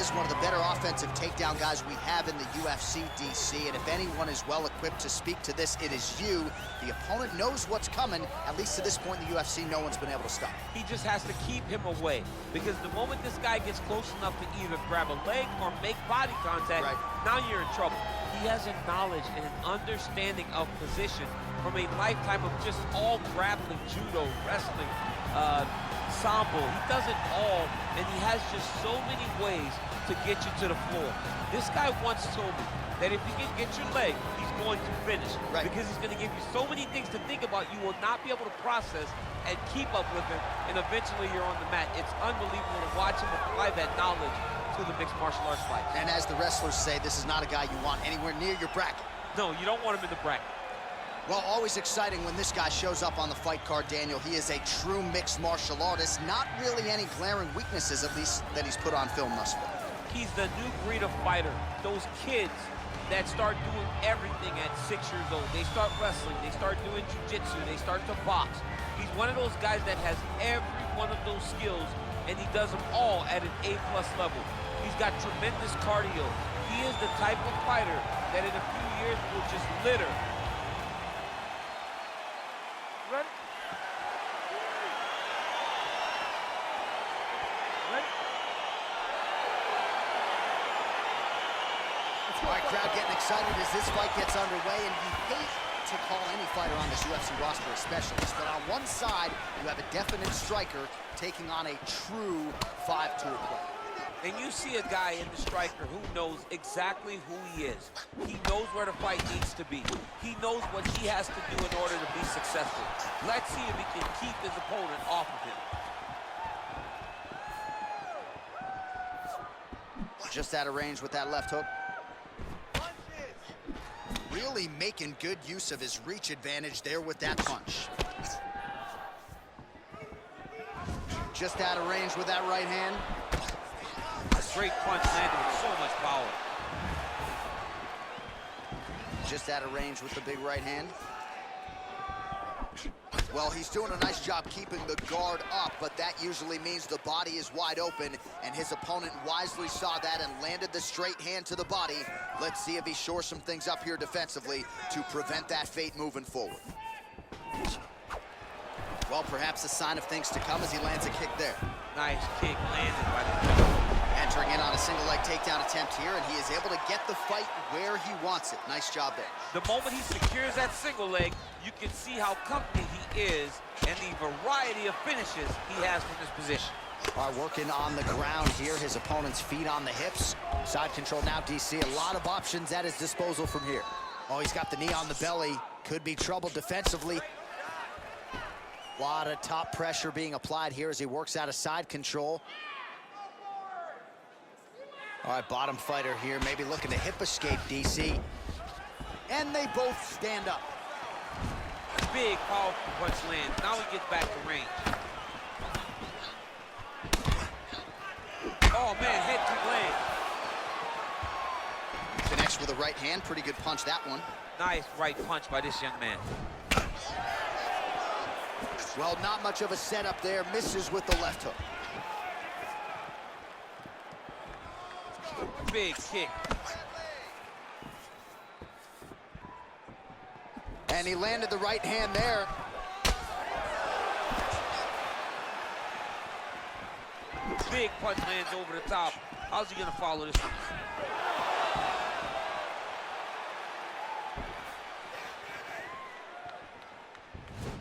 is one of the better offensive takedown guys we have in the UFC, DC, and if anyone is well equipped to speak to this, it is you. The opponent knows what's coming. At least to this point in the UFC, no one's been able to stop. He just has to keep him away, because the moment this guy gets close enough to either grab a leg or make body contact, now you're in trouble. He has a knowledge and an understanding of position from a lifetime of just all grappling, judo, wrestling, sambo. He does it all, and he has just so many ways to get you to the floor. This guy once told me that if he can get your leg, he's going to finish. Because he's going to give you so many things to think about, you will not be able to process and keep up with him, and eventually you're on the mat. It's unbelievable to watch him apply that knowledge to the mixed martial arts fight. And as the wrestlers say, this is not a guy you want anywhere near your bracket. No, you don't want him in the bracket. Well, always exciting when this guy shows up on the fight card, Daniel. He is a true mixed martial artist. Not really any glaring weaknesses, at least, that he's put on film thus far. He's the new breed of fighter. Those kids that start doing everything at 6 years old. They start wrestling, they start doing jiu-jitsu, they start to box. He's one of those guys that has every one of those skills, and he does them all at an A+ level. He's got tremendous cardio. He is the type of fighter that in a few years will just litter. All right, crowd getting excited as this fight gets underway, and you hate to call any fighter on this UFC roster a specialist, but on one side, you have a definite striker taking on a true 5-tool player. And you see a guy in the striker who knows exactly who he is. He knows where the fight needs to be. He knows what he has to do in order to be successful. Let's see if he can keep his opponent off of him. Just out of range with that left hook. Really making good use of his reach advantage there with that punch. Just out of range with that right hand. A straight punch landed with so much power. Just out of range with the big right hand. Well, he's doing a nice job keeping the guard up, but that usually means the body is wide open, and his opponent wisely saw that and landed the straight hand to the body. Let's see if he shores some things up here defensively to prevent that fate moving forward. Well, perhaps a sign of things to come as he lands a kick there. Nice kick landed by the Entering in on a single leg takedown attempt here, and he is able to get the fight where he wants it. Nice job there. The moment he secures that single leg, you can see how confident he is and the variety of finishes he has from this position. All right, working on the ground here. His opponent's feet on the hips. Side control now, DC. A lot of options at his disposal from here. Oh, he's got the knee on the belly. Could be trouble defensively. A lot of top pressure being applied here as he works out of side control. All right, bottom fighter here, maybe looking to hip escape, DC. And they both stand up. Big, powerful punch lands. Now he gets back to range. Oh, man, head to leg. Connects with a right hand. Pretty good punch, that one. Nice right punch by this young man. Well, not much of a setup there. Misses with the left hook. Big kick. And he landed the right hand there. Big punch lands over the top. How's he gonna follow this one?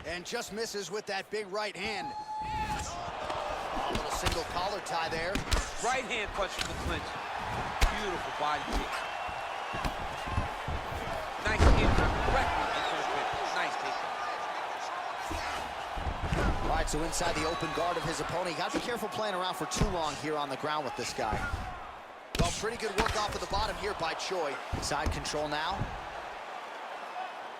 And just misses with that big right hand. A little single collar tie there. Right hand punch from the clinch. Beautiful body kick. Nice kick directly into the finish. Nice takedown. All right, so inside the open guard of his opponent. You got to be careful playing around for too long here on the ground with this guy. Well, pretty good work off of the bottom here by Choi. Side control now.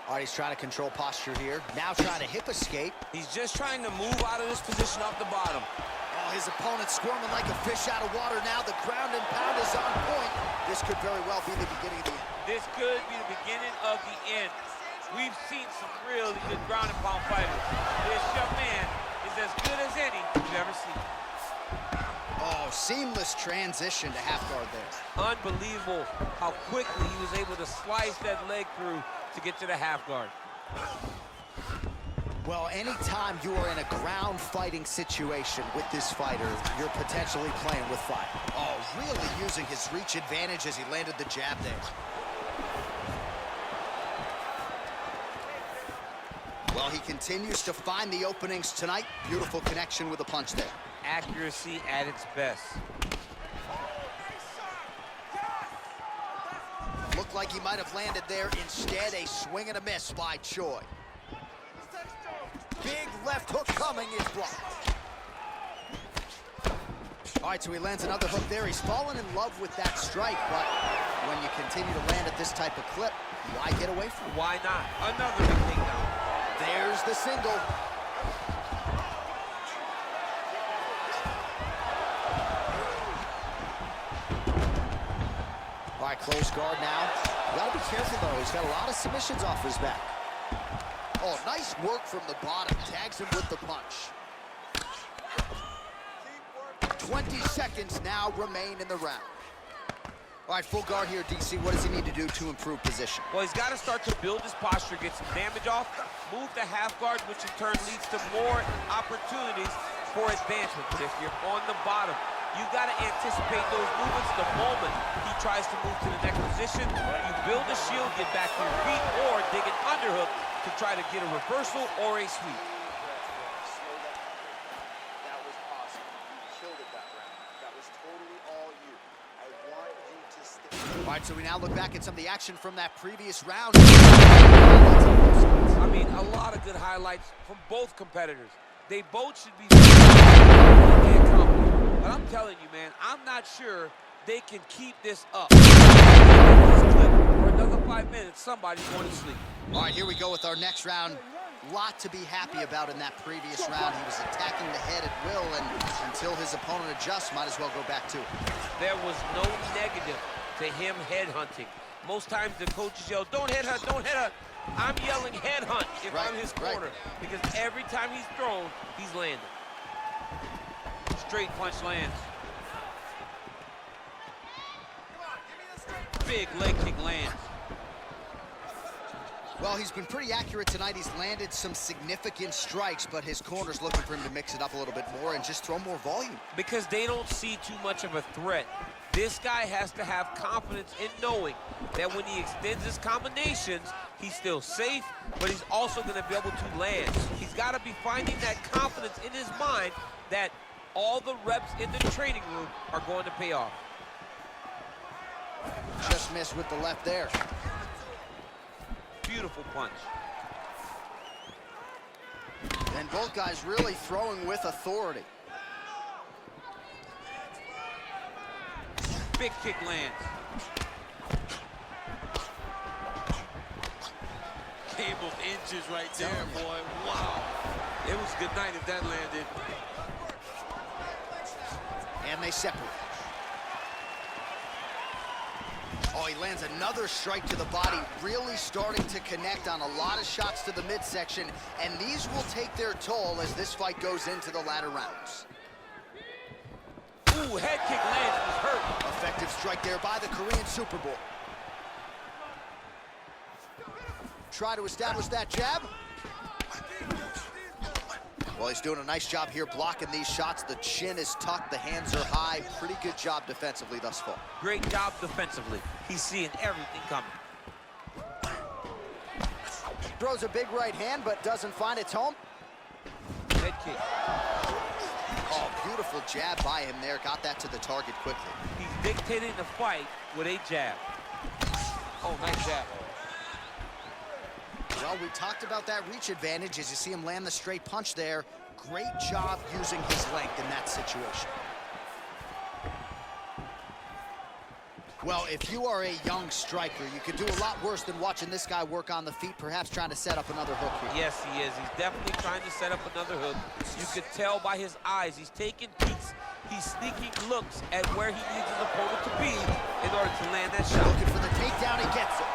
All right, he's trying to control posture here. Now trying to hip escape. He's just trying to move out of this position off the bottom. Oh, his opponent squirming like a fish out of water now. The ground and pound is on point. This could very well be the beginning of the end. This could be the beginning of the end. We've seen some really good ground and pound fighters. This young man is as good as any you've ever seen. Oh, Oh, seamless transition to half guard there. Unbelievable how quickly he was able to slice that leg through to get to the half guard. Well, anytime you are in a ground fighting situation with this fighter, you're potentially playing with fire. Oh, really using his reach advantage as he landed the jab there. Well, he continues to find the openings tonight. Beautiful connection with a punch there. Accuracy at its best. Looked like he might have landed there. Instead, a swing and a miss by Choi. Big left hook coming is blocked. All right, so he lands another hook there. He's fallen in love with that strike, but when you continue to land at this type of clip, why get away from it? Why not? Another big takedown. There's the single. All right, close guard now. You gotta be careful, though. He's got a lot of submissions off his back. Oh, nice work from the bottom. Tags him with the punch. 20 seconds now remain in the round. All right, full guard here, DC. What does he need to do to improve position? Well, he's got to start to build his posture, get some damage off, move to half guard, which in turn leads to more opportunities for advancement. But if you're on the bottom, you got to anticipate those movements the moment he tries to move to the next position. You build a shield, get back to your feet, or dig an underhook to try to get a reversal or a sweep. That was awesome. You killed it that round. That was totally all you. I want you to stay. All right, so we now look back at some of the action from that previous round. I mean, a lot of good highlights from both competitors. They both should be confident. But I'm telling you, man, I'm not sure they can keep this up. For another 5 minutes, somebody's going to sleep. All right, here we go with our next round. Lot to be happy about in that previous round. He was attacking the head at will, and until his opponent adjusts, might as well go back to it. There was no negative to him headhunting. Most times the coaches yell, don't headhunt, don't headhunt. I'm yelling headhunt if I'm his corner, because every time he's thrown, he's landed. Straight punch lands. Big leg kick lands. Well, he's been pretty accurate tonight. He's landed some significant strikes, but his corner's looking for him to mix it up a little bit more and just throw more volume. Because they don't see too much of a threat. This guy has to have confidence in knowing that when he extends his combinations, he's still safe, but he's also going to be able to land. He's got to be finding that confidence in his mind that all the reps in the training room are going to pay off. Just missed with the left there. Beautiful punch. And both guys really throwing with authority. Big kick lands. Game of inches right there, boy. Wow. It was good night if that landed. And they separate. Oh, he lands another strike to the body, really starting to connect on a lot of shots to the midsection, and these will take their toll as this fight goes into the latter rounds. Ooh, head kick lands, was hurt. Effective strike there by the Korean Super Bowl. Try to establish that jab. Well, he's doing a nice job here blocking these shots. The chin is tucked, the hands are high. Pretty good job defensively thus far. Great job defensively. He's seeing everything coming. Throws a big right hand, but doesn't find its home. Head kick. Oh, beautiful jab by him there. Got that to the target quickly. He's dictating the fight with a jab. Oh, nice jab. Well, we talked about that reach advantage as you see him land the straight punch there. Great job using his length in that situation. Well, if you are a young striker, you could do a lot worse than watching this guy work on the feet, perhaps trying to set up another hook here. Yes, he is. He's definitely trying to set up another hook. You could tell by his eyes. He's taking peeks. He's sneaking looks at where he needs his opponent to be in order to land that shot. Looking for the takedown, he gets it.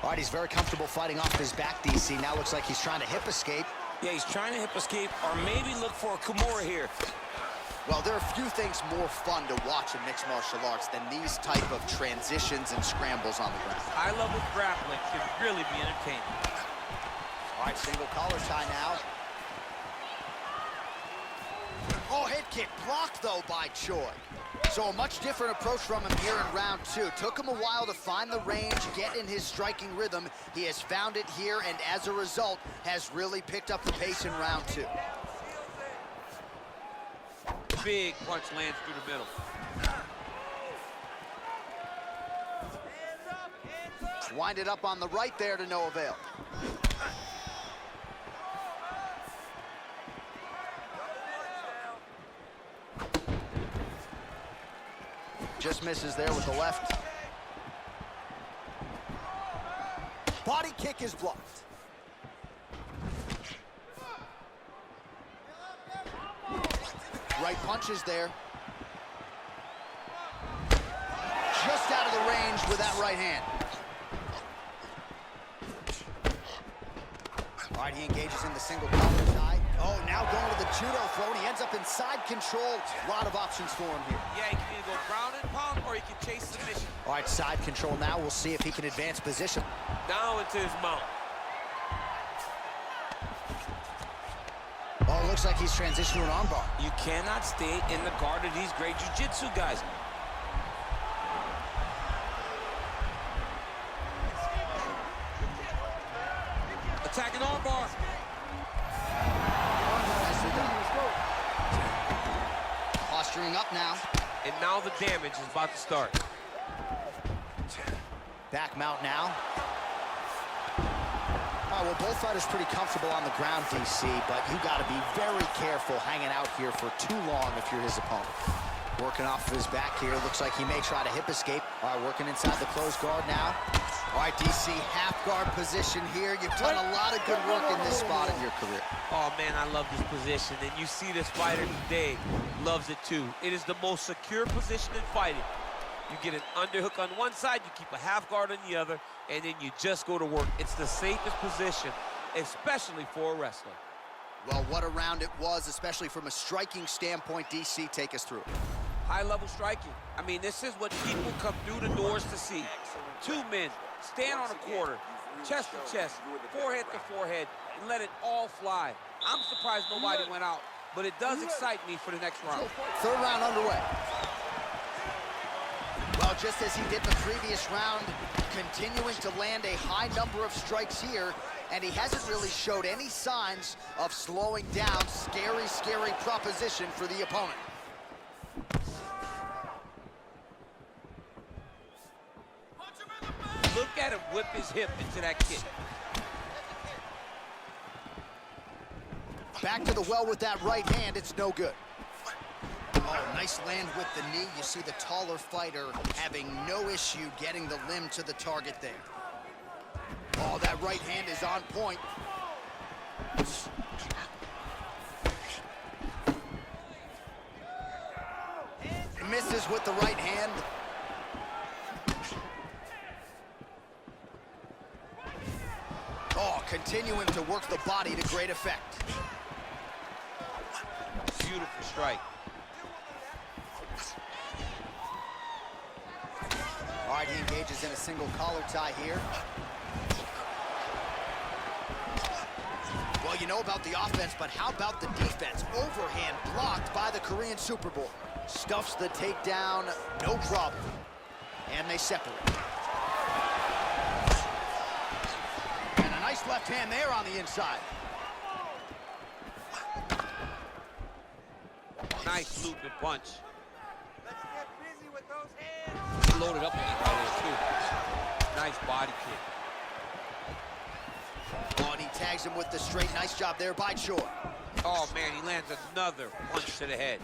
All right, he's very comfortable fighting off his back, DC. Now looks like he's trying to hip escape. Yeah, he's trying to hip escape or maybe look for a Kimura here. Well, there are a few things more fun to watch in mixed martial arts than these type of transitions and scrambles on the ground. High-level grappling can really be entertaining. All right, single collar tie now. Oh, head kick blocked, though, by Choi. So a much different approach from him here in round two. Took him a while to find the range, get in his striking rhythm. He has found it here, and as a result, has really picked up the pace in round two. Big punch lands through the middle. Winded up on the right there to no avail. Just misses there with the left. Body kick is blocked. Right punches there. Just out of the range with that right hand. All right, he engages in the single collar tie. Oh, now going to the judo throw, and he ends up in side control. A lot of options for him here. Yeah, he can either go ground and pound or he can chase submission. All right, side control now. We'll see if he can advance position. Now into his mount. Oh, it looks like he's transitioned to an armbar. You cannot stay in the guard of these great jiu-jitsu guys. Attacking armbar. Nicely done. Posturing up now. And now the damage is about to start. Back mount now. All right, well, both fighters pretty comfortable on the ground, DC, but you got to be very careful hanging out here for too long if you're his opponent. Working off of his back here. Looks like he may try to hip escape. All right, working inside the closed guard now. All right, DC, half guard position here. You've done a lot of good work in this spot in your career. Oh, man, I love this position. And you see this fighter today loves it, too. It is the most secure position in fighting. You get an underhook on one side, you keep a half guard on the other, and then you just go to work. It's the safest position, especially for a wrestler. Well, what a round it was, especially from a striking standpoint. DC, take us through. High-level striking. I mean, this is what people come through the doors to see. Two men stand on a quarter, chest to chest, forehead to forehead, and let it all fly. I'm surprised nobody went out, but it does excite me for the next round. Third round underway. Well, just as he did in the previous round, continuing to land a high number of strikes here, and he hasn't really showed any signs of slowing down. Scary, scary proposition for the opponent. Look at him whip his hip into that kick. Back to the well with that right hand, it's no good. Oh, nice land with the knee. You see the taller fighter having no issue getting the limb to the target there. Oh, that right hand is on point. Misses with the right hand. Oh, continuing to work the body to great effect. Beautiful strike. All right, he engages in a single collar tie here. Well, you know about the offense, but how about the defense? Overhand blocked by the Korean Superboy. Stuffs the takedown, no problem. And they separate. And a nice left hand there on the inside. Nice looping punch. He loaded up right there, too. Nice body kick. Oh, and he tags him with the straight. Nice job there by Choi. Oh, man, he lands another punch to the head.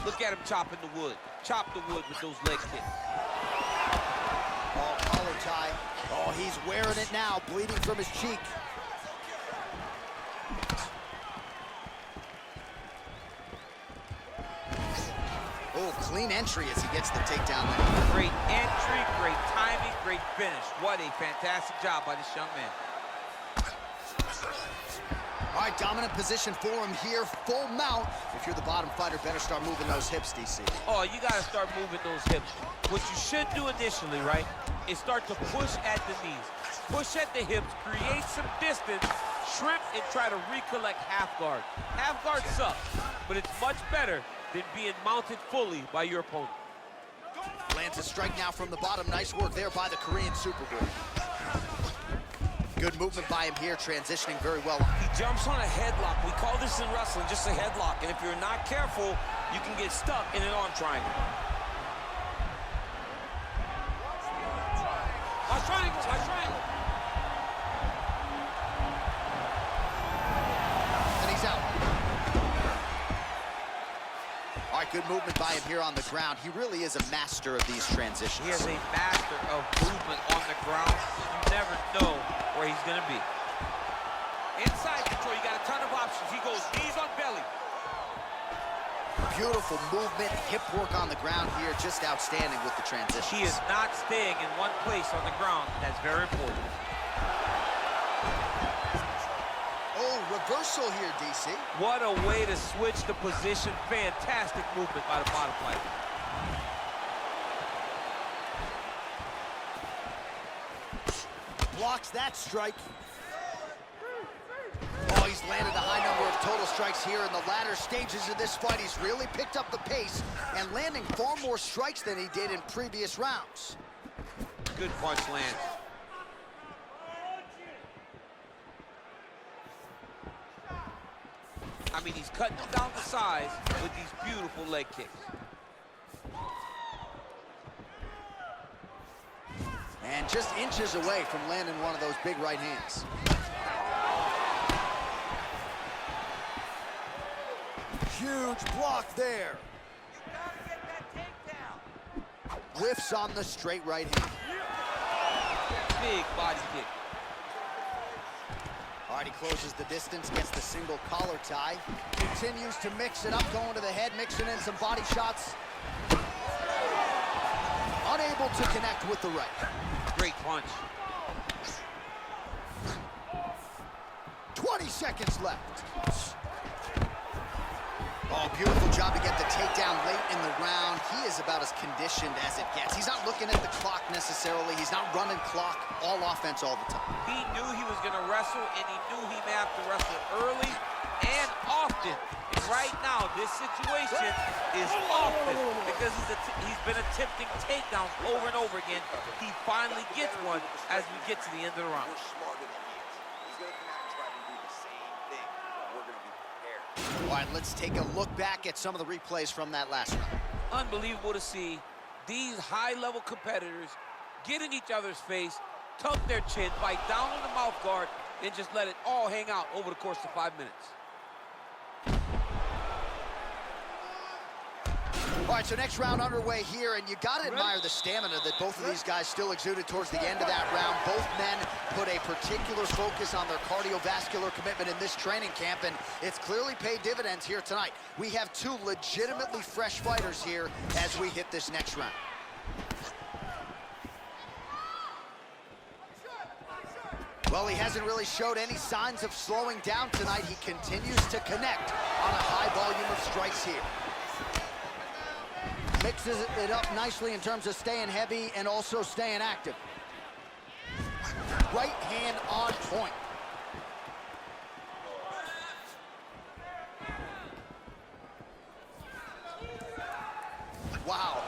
Look at him chopping the wood. Chop the wood with those leg kicks. Oh, collar tie. Oh, he's wearing it now, bleeding from his cheek. Oh, clean entry as he gets the takedown there. Great entry, great timing, great finish. What a fantastic job by this young man. All right, dominant position for him here, full mount. If you're the bottom fighter, better start moving those hips, DC. Oh, you gotta start moving those hips. What you should do initially, right, is start to push at the knees. Push at the hips, create some distance, shrimp, and try to recollect half guard. Half guard sucks, but it's much better than being mounted fully by your opponent. Lands a strike now from the bottom. Nice work there by the Korean Superboy. Good movement by him here, transitioning very well. He jumps on a headlock. We call this in wrestling just a headlock. And if you're not careful, you can get stuck in an arm triangle. Watch triangle, watch triangle. And he's out. All right, good movement by him here on the ground. He really is a master of these transitions. He is a master of movement on the ground. You never know where he's gonna be. Inside control, you got a ton of options. He goes knees on belly. Beautiful movement, hip work on the ground here, just outstanding with the transitions. He is not staying in one place on the ground. That's very important. Oh, reversal here, DC. What a way to switch the position. Fantastic movement by the bottom fighter. Blocks that strike. Oh, he's landed a high number of total strikes here in the latter stages of this fight. He's really picked up the pace and landing far more strikes than he did in previous rounds. Good punch lands. I mean, he's cutting them down to size with these beautiful leg kicks. And just inches away from landing one of those big right hands. Huge block there. Whiffs on the straight right hand. Big body kick. All right, he closes the distance, gets the single collar tie. Continues to mix it up, going to the head, mixing in some body shots. Unable to connect with the right. Great punch. 20 seconds left. Oh, beautiful job to get the takedown late in the round. He is about as conditioned as it gets. He's not looking at the clock necessarily. He's not running clock, all offense all the time. He knew he was going to wrestle, and he knew he may have to wrestle early and often. And right now, this situation is often because he's been attempting takedowns over and over again. He finally gets one as we get to the end of the round. We're smarter than he is. He's going to come out and try to do the same thing. We're going to be prepared. All right, let's take a look back at some of the replays from that last round. Unbelievable to see these high-level competitors get in each other's face, tuck their chin, bite down on the mouth guard, and just let it all hang out over the course of 5 minutes. All right, so next round underway here, and you got to admire the stamina that both of these guys still exuded towards the end of that round. Both men put a particular focus on their cardiovascular commitment in this training camp, and it's clearly paid dividends here tonight. We have two legitimately fresh fighters here as we hit this next round. Well, he hasn't really showed any signs of slowing down tonight. He continues to connect on a high volume of strikes here. Mixes it up nicely in terms of staying heavy and also staying active. Right hand on point. Wow.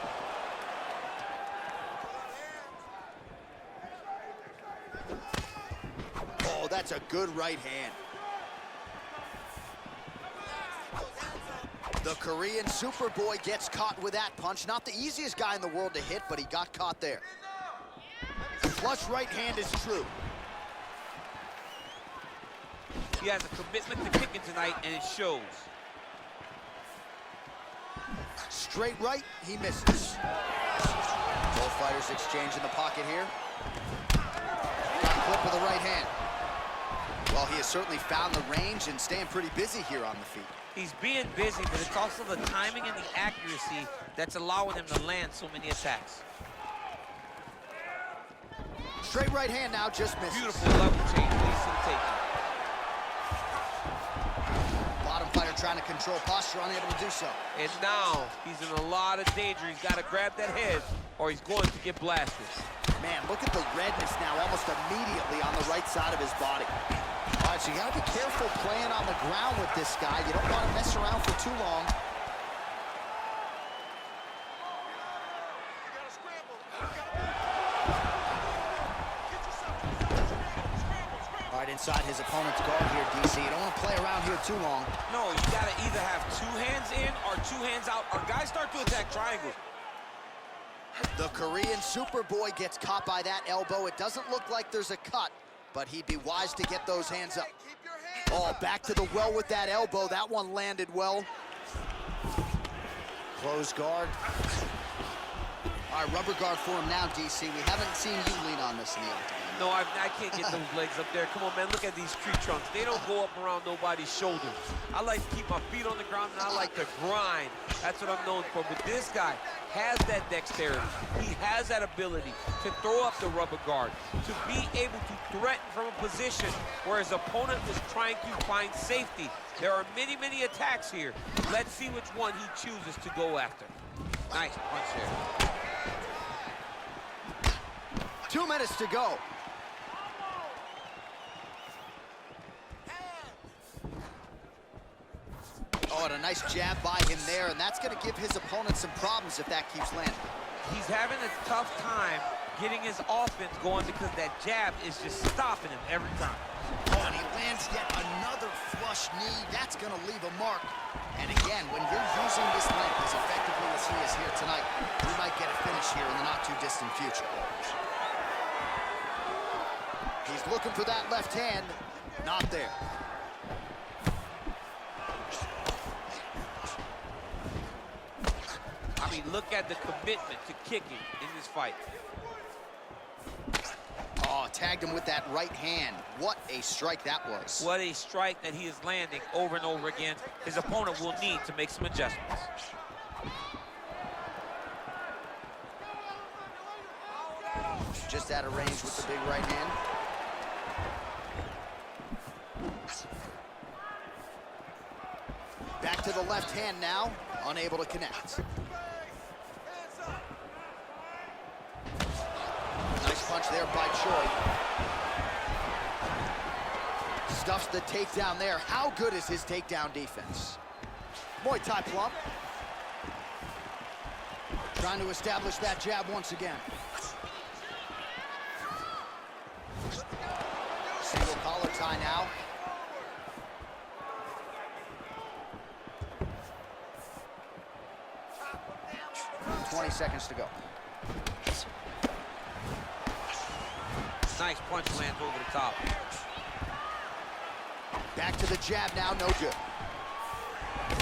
Oh, that's a good right hand. The Korean Superboy gets caught with that punch. Not the easiest guy in the world to hit, but he got caught there. Flush right hand is true. He has a commitment to kicking tonight, and it shows. Straight right, he misses. Both fighters exchange in the pocket here. Got a clip of the right hand. Well, he has certainly found the range and staying pretty busy here on the feet. He's being busy, but it's also the timing and the accuracy that's allowing him to land so many attacks. Straight right hand now, just misses. Beautiful level change, leads to the takedown. trying to control posture, unable to do so. And now he's in a lot of danger. He's got to grab that head or he's going to get blasted. Man, look at the redness now almost immediately on the right side of his body. All right, so you got to be careful playing on the ground with this guy. You don't want to mess around for too long. All right, inside his opponent's guard here, DC. You don't want to play around here too long. No, you got to either have 2 hands in or 2 hands out. Our guys start to attack triangles. The Korean Superboy gets caught by that elbow. It doesn't look like there's a cut, but he'd be wise to get those hands up. Oh, back to the well with that elbow. That one landed well. Close guard. All right, rubber guard for him now, DC. We haven't seen you lean on this in the octagon. No, I can't get those legs up there. Come on, man, look at these tree trunks. They don't go up around nobody's shoulders. I like to keep my feet on the ground, and I like to grind. That's what I'm known for. But this guy has that dexterity. He has that ability to throw up the rubber guard, to be able to threaten from a position where his opponent was trying to find safety. There are many, many attacks here. Let's see which one he chooses to go after. Nice punch there. 2 minutes to go. Oh, and a nice jab by him there, and that's going to give his opponent some problems if that keeps landing. He's having a tough time getting his offense going because that jab is just stopping him every time. Oh, and he lands yet another flush knee. That's going to leave a mark. And again, when you're using this length as effectively as he is here tonight, we might get a finish here in the not-too-distant future. He's looking for that left hand. Not there. I mean, look at the commitment to kicking in this fight. Oh, tagged him with that right hand. What a strike that was. What a strike that he is landing over and over again. His opponent will need to make some adjustments. Just out of range with the big right hand. Back to the left hand now, unable to connect. Nice punch there by Choi. Stuffs the takedown there. How good is his takedown defense? Muay Thai plump. Trying to establish that jab once again. Single collar tie now. 20 seconds to go. Nice punch lands over the top. Back to the jab now, no good.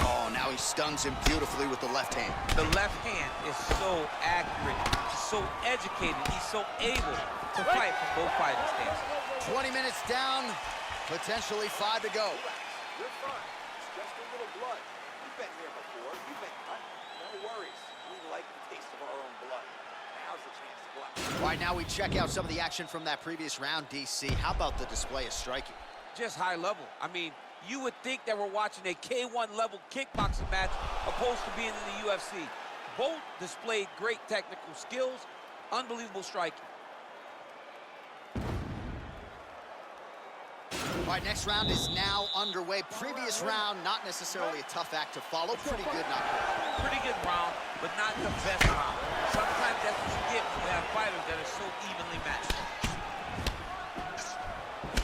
Oh, now he stuns him beautifully with the left hand. The left hand is so accurate, so educated. He's so able to fight from both fighting stances. 20 minutes down, potentially 5 to go. You're fine. It's just a little blood. You've been here before. You've been cut. No worries. We like the taste of our own blood. Now's the chance to go out. All right, now we check out some of the action from that previous round, DC. How about the display of striking? Just high level. I mean, you would think that we're watching a K1 level kickboxing match opposed to being in the UFC. Both displayed great technical skills, unbelievable striking. All right, next round is now underway. Previous round, not necessarily a tough act to follow. Pretty good, not good. Pretty good round, but not the best round. Sometimes that's what you get when you have fighters that are so evenly matched.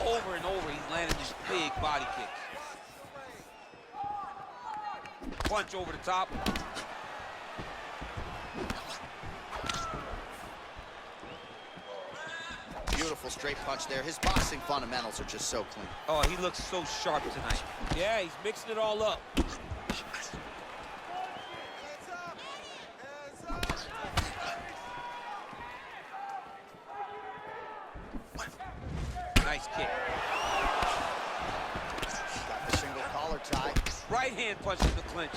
Over and over, he's landing these big body kicks. Punch over the top. Beautiful straight punch there. His boxing fundamentals are just so clean. Oh, he looks so sharp tonight. Yeah, he's mixing it all up. Nice kick. Got the single collar tie. Right hand punches the clinch.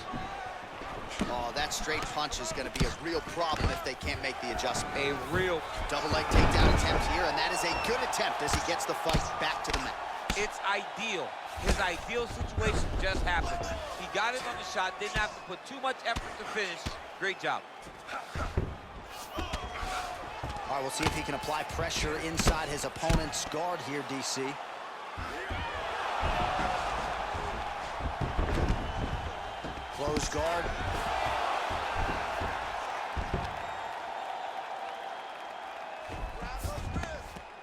Oh, that straight punch is going to be a real problem if they can't make the adjustment. A real Double leg takedown attempt here, and that is a good attempt as he gets the fight back to the mat. It's ideal. His ideal situation just happened. He got it on the shot, didn't have to put too much effort to finish. Great job. All right, we'll see if he can apply pressure inside his opponent's guard here, DC. Close guard.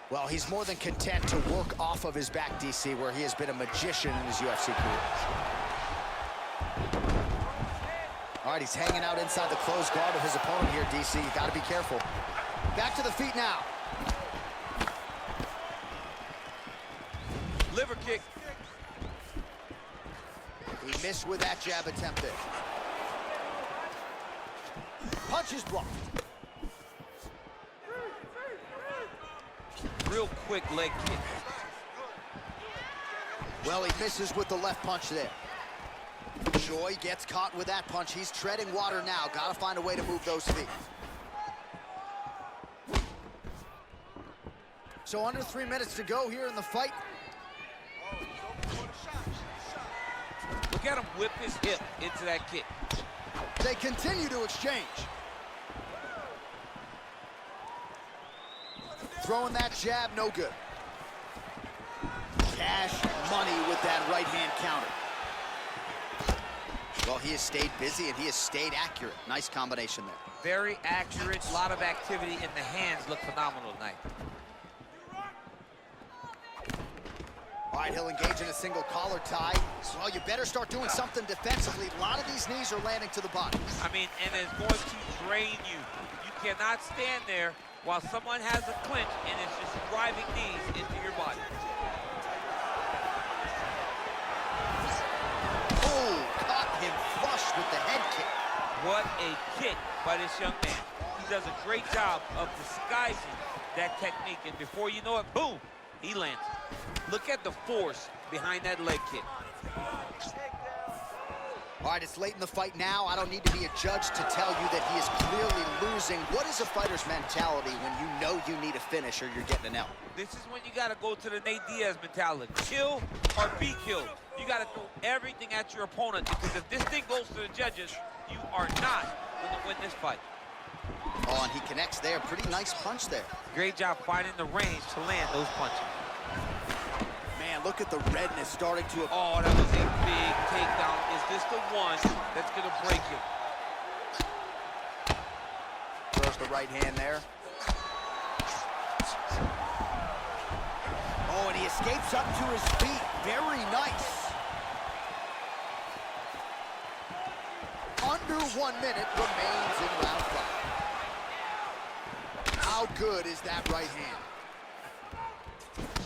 Well, he's more than content to work off of his back, DC, where he has been a magician in his UFC career. All right, he's hanging out inside the closed guard of his opponent here, DC. You got to be careful. Back to the feet now. Liver kick. He missed with that jab attempt there. Punch is blocked. Real quick leg kick. Well, he misses with the left punch there. Choi gets caught with that punch. He's treading water now. Got to find a way to move those feet. So under 3 minutes to go here in the fight. Look at him whip his hip into that kick. They continue to exchange. Throwing that jab, no good. Cash money with that right hand counter. Well, he has stayed busy and he has stayed accurate. Nice combination there. Very accurate, a lot of activity in the hands. Look phenomenal tonight. All right, he'll engage in a single collar tie. Well, you better start doing something defensively. A lot of these knees are landing to the body. I mean, and it's going to drain you. You cannot stand there while someone has a clinch and it's just driving knees into your body. Oh, caught him flush with the head kick. What a kick by this young man. He does a great job of disguising that technique, and before you know it, boom, he lands. Look at the force behind that leg kick. All right, it's late in the fight now. I don't need to be a judge to tell you that he is clearly losing. What is a fighter's mentality when you know you need a finish or you're getting an L? This is when you got to go to the Nate Diaz mentality. Kill or be killed. You got to throw everything at your opponent, because if this thing goes to the judges, you are not going to win this fight. Oh, and he connects there. Pretty nice punch there. Great job finding the range to land those punches. Man, look at the redness starting to... Oh, that was a big takedown. Is this the one that's going to break him? Throws the right hand there. Oh, and he escapes up to his feet. Very nice. Under 1 minute remains in round 5. How good is that right hand?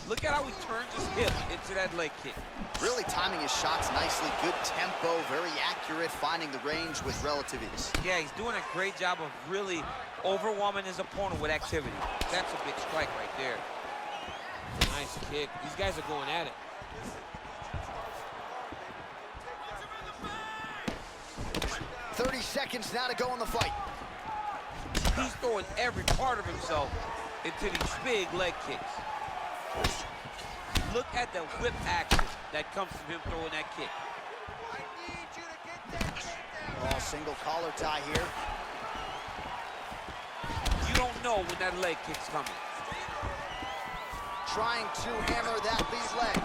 Look at how he turns his hip into that leg kick. Really timing his shots nicely. Good tempo, very accurate, finding the range with relative ease. Yeah, he's doing a great job of really overwhelming his opponent with activity. That's a big strike right there. Nice kick. These guys are going at it. .30 seconds now to go in the fight. He's throwing every part of himself into these big leg kicks. Look at the whip action that comes from him throwing that kick. Oh, single collar tie here. You don't know when that leg kick's coming. Trying to hammer that lead leg.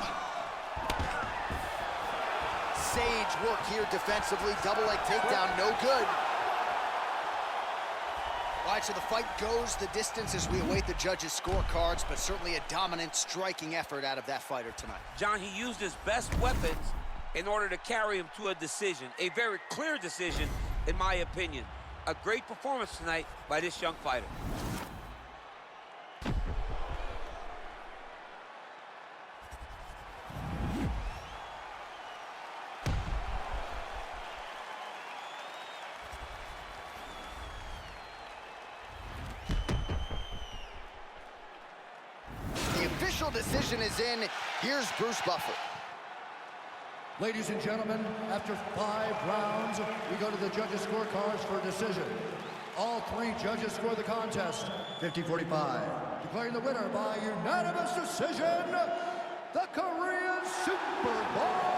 Sage work here defensively. Double leg takedown, no good. All right, so the fight goes the distance as we await the judges' scorecards, but certainly a dominant striking effort out of that fighter tonight. John, he used his best weapons in order to carry him to a decision. A very clear decision, in my opinion. A great performance tonight by this young fighter. Official decision is in. Here's Bruce Buffer. Ladies and gentlemen, after 5 rounds, we go to the judges' scorecards for a decision. All 3 judges score the contest 50-45. Declaring the winner by unanimous decision, the Korean Super Bowl